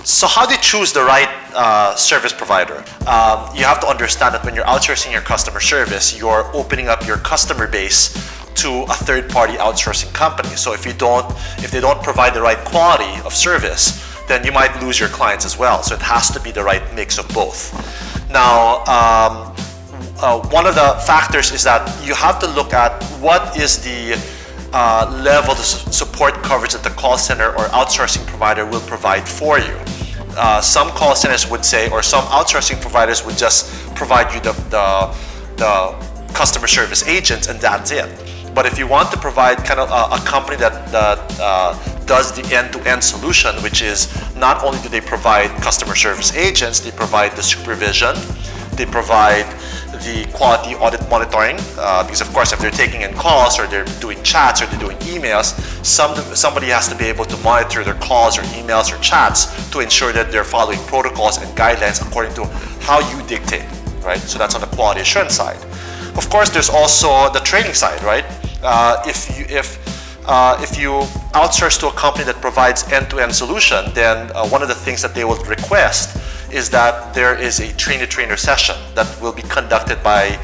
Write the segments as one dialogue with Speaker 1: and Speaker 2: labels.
Speaker 1: So how do you choose the right service provider? You have to understand that when you're outsourcing your customer service, you're opening up your customer base to a third-party outsourcing company. So if they don't provide the right quality of service, then you might lose your clients as well. So it has to be the right mix of both. Now, one of the factors is that you have to look at what is the level of support coverage that the call center or outsourcing provider will provide for you. Some call centers would say, or some outsourcing providers would just provide you the customer service agents and that's it. But if you want to provide kind of a company that does the end-to-end solution, which is not only do they provide customer service agents, they provide the supervision, they provide the quality audit monitoring, because of course if they're taking in calls or they're doing chats or they're doing emails, somebody has to be able to monitor their calls or emails or chats to ensure that they're following protocols and guidelines according to how you dictate, right? So that's on the quality assurance side. Of course, there's also the training side, right? If you outsource to a company that provides end-to-end solution, then one of the things that they will request is that there is a train-to-trainer session that will be conducted by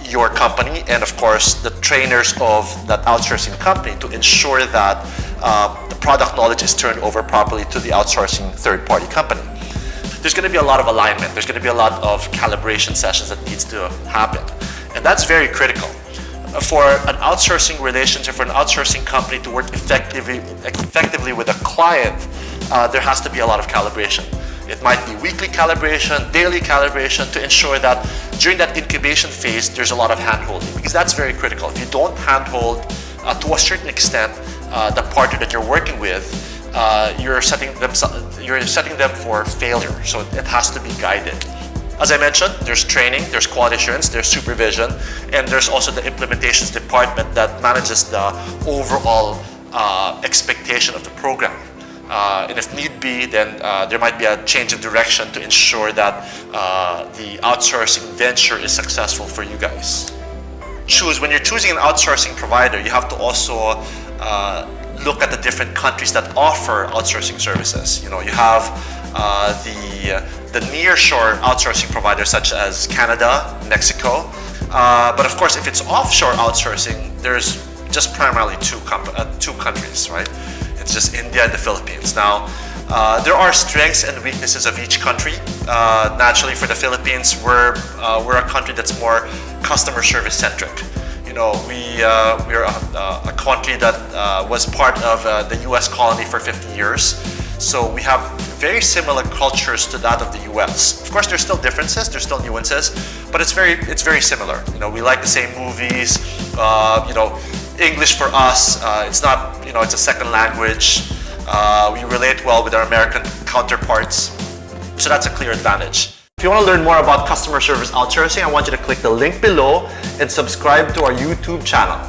Speaker 1: your company and of course the trainers of that outsourcing company to ensure that the product knowledge is turned over properly to the outsourcing third-party company. There's going to be a lot of alignment, there's going to be a lot of calibration sessions that needs to happen, and that's very critical. For an outsourcing relationship, for an outsourcing company to work effectively with a client, there has to be a lot of calibration. It might be weekly calibration, daily calibration to ensure that during that incubation phase, there's a lot of hand-holding, because that's very critical. If you don't hand-hold to a certain extent the partner that you're working with, you're setting them for failure. So it has to be guided. As I mentioned, there's training, there's quality assurance, there's supervision, and there's also the implementations department that manages the overall expectation of the program. And if need be, then there might be a change of direction to ensure that the outsourcing venture is successful for you guys. When you're choosing an outsourcing provider, you have to also look at the different countries that offer outsourcing services. You know, you have the nearshore outsourcing providers such as Canada, Mexico. But of course, if it's offshore outsourcing, there's just primarily two countries, right? It's just India and the Philippines. Now, there are strengths and weaknesses of each country. Naturally, for the Philippines, we're a country that's more customer service centric. You know, we're a country that was part of the U.S. colony for 50 years. So we have very similar cultures to that of the U.S. Of course, there's still differences, there's still nuances, but it's very similar. You know, we like the same movies. You know, English for us, it's not, you know, it's a second language. We relate well with our American counterparts, so that's a clear advantage. If you want to learn more about customer service outsourcing, I want you to click the link below and subscribe to our YouTube channel.